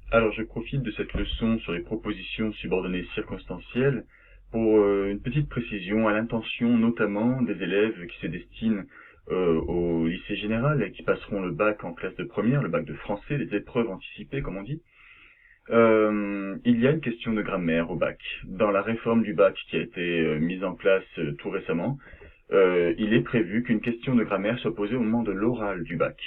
Alors, je profite de cette leçon sur les propositions subordonnées circonstancielles pour une petite précision à l'intention notamment des élèves qui se destinent au lycée général et qui passeront le bac en classe de première, le bac de français, les épreuves anticipées comme on dit. Il y a une question de grammaire au bac. Dans la réforme du bac qui a été mise en place tout récemment, il est prévu qu'une question de grammaire soit posée au moment de l'oral du bac.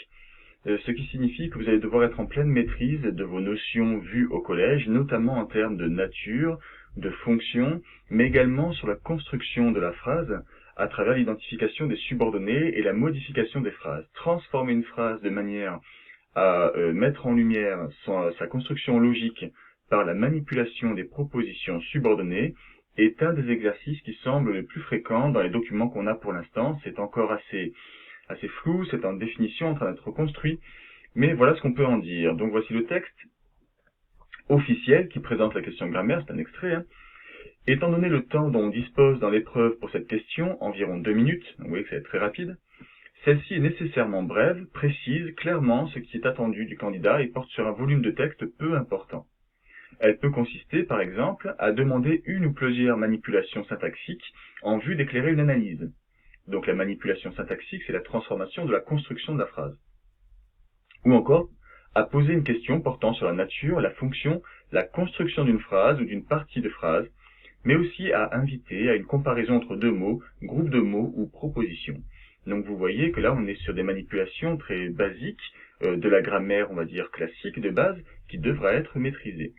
Ce qui signifie que vous allez devoir être en pleine maîtrise de vos notions vues au collège, notamment en termes de nature, de fonction, mais également sur la construction de la phrase à travers l'identification des subordonnés et la modification des phrases. Transformer une phrase de manière à mettre en lumière sa construction logique par la manipulation des propositions subordonnées est un des exercices qui semble le plus fréquent dans les documents qu'on a pour l'instant. C'est encore assez flou, c'est en définition en train d'être construit, mais voilà ce qu'on peut en dire. Donc voici le texte officiel qui présente la question de grammaire, c'est un extrait. Étant donné le temps dont on dispose dans l'épreuve pour cette question, environ 2 minutes, donc vous voyez que ça va être très rapide, celle-ci est nécessairement brève, précise clairement ce qui est attendu du candidat et porte sur un volume de texte peu important. Elle peut consister, par exemple, à demander une ou plusieurs manipulations syntaxiques en vue d'éclairer une analyse. Donc la manipulation syntaxique, c'est la transformation de la construction de la phrase. Ou encore, à poser une question portant sur la nature, la fonction, la construction d'une phrase ou d'une partie de phrase, mais aussi à inviter à une comparaison entre deux mots, groupes de mots ou propositions. Donc vous voyez que là, on est sur des manipulations très basiques de la grammaire, on va dire, classique de base, qui devra être maîtrisée.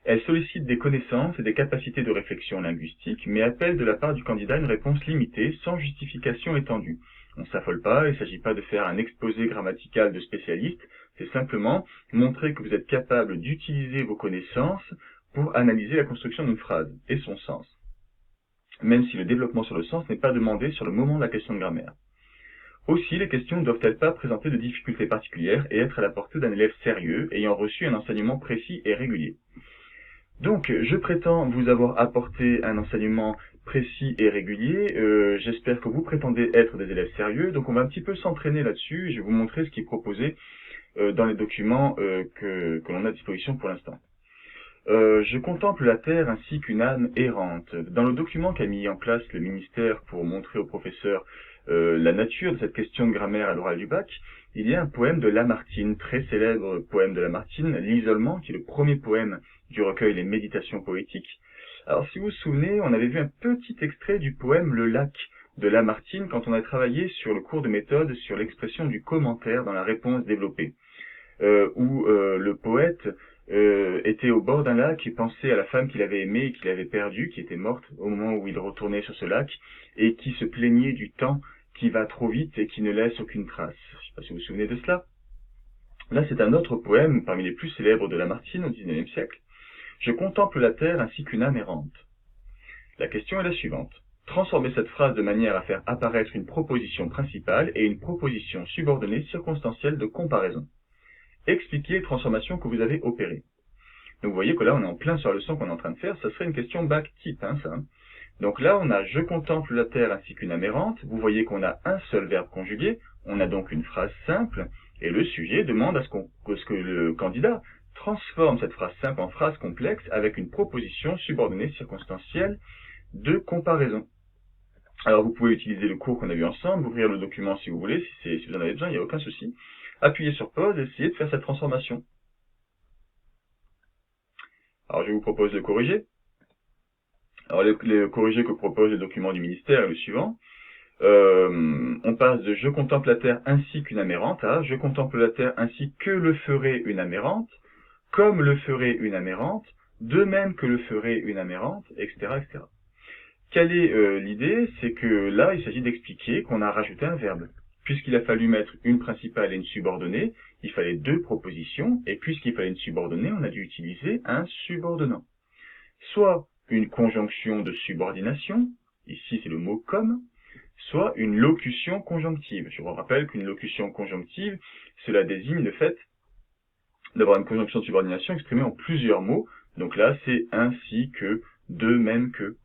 Elle sollicite des connaissances et des capacités de réflexion linguistique, mais appelle de la part du candidat une réponse limitée, sans justification étendue. On ne s'affole pas, il ne s'agit pas de faire un exposé grammatical de spécialiste, c'est simplement montrer que vous êtes capable d'utiliser vos connaissances pour analyser la construction d'une phrase et son sens, même si le développement sur le sens n'est pas demandé sur le moment de la question de grammaire. Aussi, les questions ne doivent-elles pas présenter de difficultés particulières et être à la portée d'un élève sérieux ayant reçu un enseignement précis et régulier. Donc, je prétends vous avoir apporté un enseignement précis et régulier. J'espère que vous prétendez être des élèves sérieux. Donc, on va un petit peu s'entraîner là-dessus. Je vais vous montrer ce qui est proposé dans les documents que l'on a à disposition pour l'instant. Je contemple la terre ainsi qu'une âme errante. Dans le document qu'a mis en place le ministère pour montrer aux professeurs la nature de cette question de grammaire à l'oral du bac, il y a un poème de Lamartine, très célèbre poème de Lamartine, L'Isolement, qui est le premier poème du recueil Les Méditations poétiques. Alors si vous vous souvenez, on avait vu un petit extrait du poème Le Lac de Lamartine quand on a travaillé sur le cours de méthode sur l'expression du commentaire dans la réponse développée, où le poète était au bord d'un lac et pensait à la femme qu'il avait aimée et qu'il avait perdue, qui était morte au moment où il retournait sur ce lac, et qui se plaignait du temps qui va trop vite et qui ne laisse aucune trace. Je ne sais pas si vous vous souvenez de cela. Là, c'est un autre poème parmi les plus célèbres de Lamartine au XIXe siècle. Je contemple la terre ainsi qu'une âme errante. La question est la suivante. Transformez cette phrase de manière à faire apparaître une proposition principale et une proposition subordonnée circonstancielle de comparaison. Expliquez les transformations que vous avez opérées. Donc vous voyez que là, on est en plein sur la leçon qu'on est en train de faire. Ça serait une question bac type, ça. Donc là, on a « je contemple la terre ainsi qu'une âme errante ». Vous voyez qu'on a un seul verbe conjugué. On a donc une phrase simple. Et le sujet demande à ce que le candidat transforme cette phrase simple en phrase complexe avec une proposition subordonnée circonstancielle de comparaison. Alors vous pouvez utiliser le cours qu'on a vu ensemble, ouvrir le document si vous voulez, si vous en avez besoin, il n'y a aucun souci. Appuyez sur pause et essayez de faire cette transformation. Alors je vous propose de corriger. Alors le corriger que propose le document du ministère est le suivant. On passe de « je contemple la terre ainsi qu'une âme errante » à « je contemple la terre ainsi que le ferait une âme errante », comme le ferait une âme errante, de même que le ferait une âme errante, etc. etc. Quelle est l'idée? C'est que là, il s'agit d'expliquer qu'on a rajouté un verbe. Puisqu'il a fallu mettre une principale et une subordonnée, il fallait deux propositions, et puisqu'il fallait une subordonnée, on a dû utiliser un subordonnant. Soit une conjonction de subordination, ici c'est le mot « comme », soit une locution conjonctive. Je vous rappelle qu'une locution conjonctive, cela désigne le fait d'avoir une conjonction de subordination exprimée en plusieurs mots. Donc là, c'est ainsi que, de même que.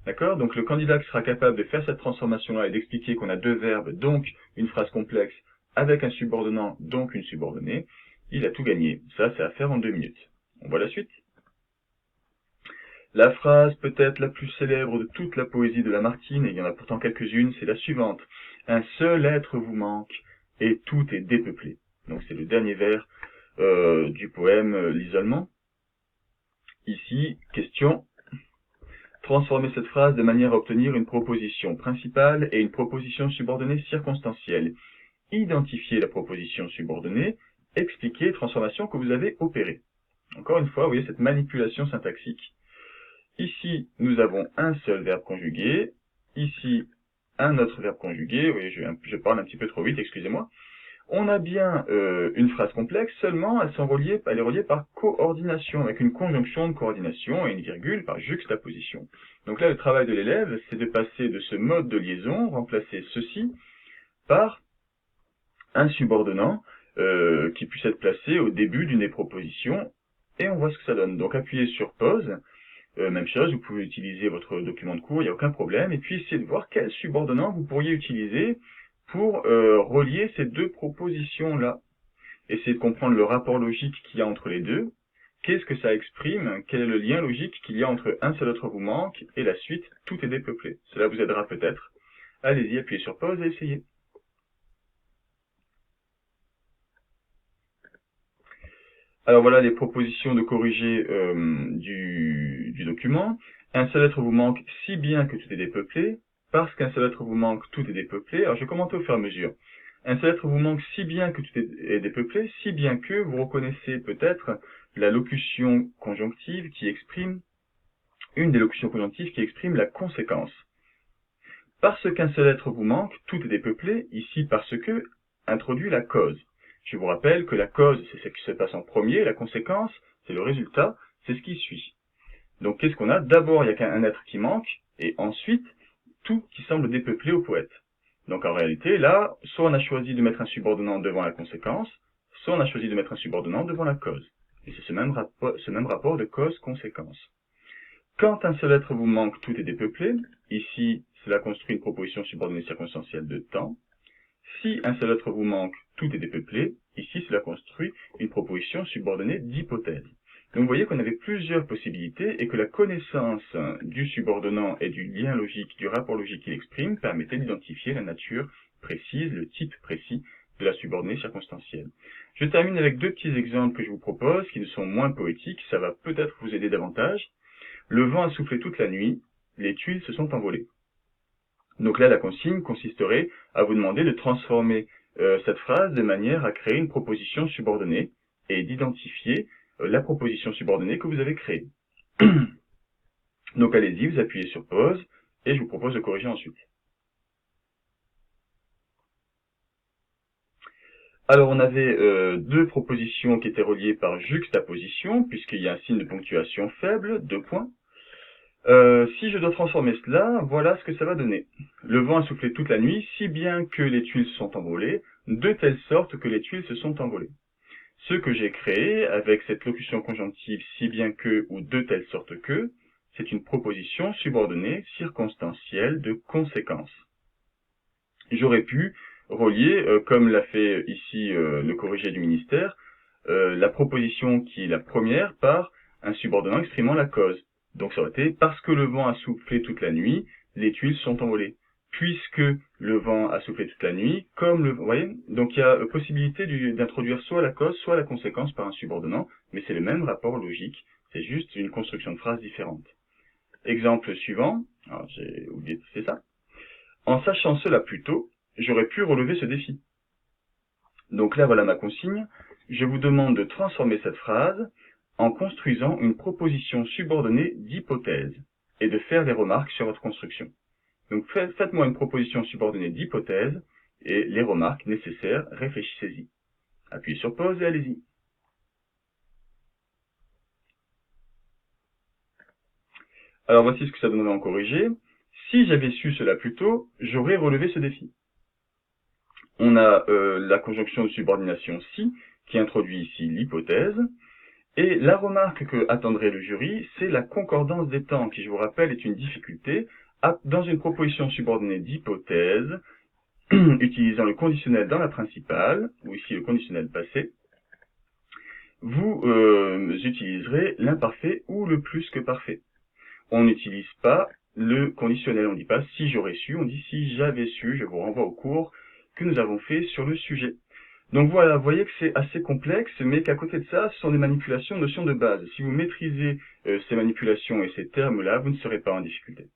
D'accord? Donc le candidat qui sera capable de faire cette transformation-là et d'expliquer qu'on a deux verbes, donc une phrase complexe, avec un subordonnant, donc une subordonnée, il a tout gagné. Ça, c'est à faire en 2 minutes. On voit la suite. La phrase peut-être la plus célèbre de toute la poésie de Lamartine, et il y en a pourtant quelques-unes, c'est la suivante. Un seul être vous manque, et tout est dépeuplé. Donc c'est le dernier vers du poème L'isolement. Ici, question. Transformer cette phrase de manière à obtenir une proposition principale et une proposition subordonnée circonstancielle. Identifiez la proposition subordonnée, expliquez les transformations que vous avez opérées. Encore une fois, vous voyez cette manipulation syntaxique. Ici, nous avons un seul verbe conjugué. Ici, un autre verbe conjugué. Oui, je parle un petit peu trop vite, excusez-moi. On a bien une phrase complexe, seulement elle est reliée par coordination, avec une conjonction de coordination et une virgule par juxtaposition. Donc là, le travail de l'élève, c'est de passer de ce mode de liaison, remplacer ceci par un subordonnant qui puisse être placé au début d'une des propositions, et on voit ce que ça donne. Donc appuyez sur pause. Même chose, vous pouvez utiliser votre document de cours, il n'y a aucun problème, et puis essayez de voir quel subordonnant vous pourriez utiliser pour relier ces deux propositions-là. Essayez de comprendre le rapport logique qu'il y a entre les deux, qu'est-ce que ça exprime, quel est le lien logique qu'il y a entre un seul autre vous manque et la suite, tout est dépeuplé. Cela vous aidera peut-être. Allez-y, appuyez sur pause et essayez. Alors voilà les propositions de corriger du document. Un seul être vous manque si bien que tout est dépeuplé. Parce qu'un seul être vous manque, tout est dépeuplé. Alors je vais commenter au fur et à mesure. Un seul être vous manque si bien que tout est dépeuplé, si bien que vous reconnaissez peut-être la locution conjonctive qui exprime, une des locutions conjonctives qui exprime la conséquence. Parce qu'un seul être vous manque, tout est dépeuplé, ici parce que introduit la cause. Je vous rappelle que la cause, c'est ce qui se passe en premier, la conséquence, c'est le résultat, c'est ce qui suit. Donc qu'est-ce qu'on a? D'abord, il n'y a qu'un être qui manque, et ensuite, tout qui semble dépeuplé au poète. Donc en réalité, là, soit on a choisi de mettre un subordonnant devant la conséquence, soit on a choisi de mettre un subordonnant devant la cause. Et c'est ce même rapport de cause-conséquence. Quand un seul être vous manque, tout est dépeuplé. Ici, cela construit une proposition subordonnée circonstancielle de temps. Si un seul être vous manque, tout est dépeuplé. Ici, cela construit une proposition subordonnée d'hypothèse. Donc vous voyez qu'on avait plusieurs possibilités et que la connaissance du subordonnant et du lien logique, du rapport logique qu'il exprime, permettait d'identifier la nature précise, le type précis de la subordonnée circonstancielle. Je termine avec deux petits exemples que je vous propose, qui ne sont moins poétiques, ça va peut-être vous aider davantage. Le vent a soufflé toute la nuit, les tuiles se sont envolées. Donc là, la consigne consisterait à vous demander de transformer cette phrase de manière à créer une proposition subordonnée et d'identifier la proposition subordonnée que vous avez créée. Donc allez-y, vous appuyez sur pause et je vous propose de corriger ensuite. Alors on avait deux propositions qui étaient reliées par juxtaposition, puisqu'il y a un signe de ponctuation faible, 2 points. Si je dois transformer cela, voilà ce que ça va donner. Le vent a soufflé toute la nuit, si bien que les tuiles se sont envolées, de telle sorte que les tuiles se sont envolées. Ce que j'ai créé avec cette locution conjonctive si bien que ou de telle sorte que, c'est une proposition subordonnée circonstancielle de conséquence. J'aurais pu relier, comme l'a fait ici le corrigé du ministère, la proposition qui est la première par un subordonnant exprimant la cause. Donc ça aurait été « parce que le vent a soufflé toute la nuit, les tuiles sont envolées ». Puisque le vent a soufflé toute la nuit, comme le... Vous voyez? Donc il y a possibilité d'introduire soit la cause, soit la conséquence par un subordonnant, mais c'est le même rapport logique, c'est juste une construction de phrase différente. Exemple suivant, alors j'ai oublié de faire ça. En sachant cela plus tôt, j'aurais pu relever ce défi. Donc là voilà ma consigne, je vous demande de transformer cette phrase en construisant une proposition subordonnée d'hypothèse et de faire des remarques sur votre construction. Donc faites-moi une proposition subordonnée d'hypothèse et les remarques nécessaires, réfléchissez-y. Appuyez sur pause et allez-y. Alors voici ce que ça donnerait en corrigé. Si j'avais su cela plus tôt, j'aurais relevé ce défi. On a la conjonction de subordination si, qui introduit ici l'hypothèse. Et la remarque que attendrait le jury, c'est la concordance des temps, qui je vous rappelle est une difficulté dans une proposition subordonnée d'hypothèse, utilisant le conditionnel dans la principale, ou ici le conditionnel passé, vous utiliserez l'imparfait ou le plus que parfait. On n'utilise pas le conditionnel, on ne dit pas si j'aurais su, on dit si j'avais su. Je vous renvoie au cours que nous avons fait sur le sujet. Donc voilà, vous voyez que c'est assez complexe, mais qu'à côté de ça, ce sont des manipulations, notions de base. Si vous maîtrisez ces manipulations et ces termes-là, vous ne serez pas en difficulté.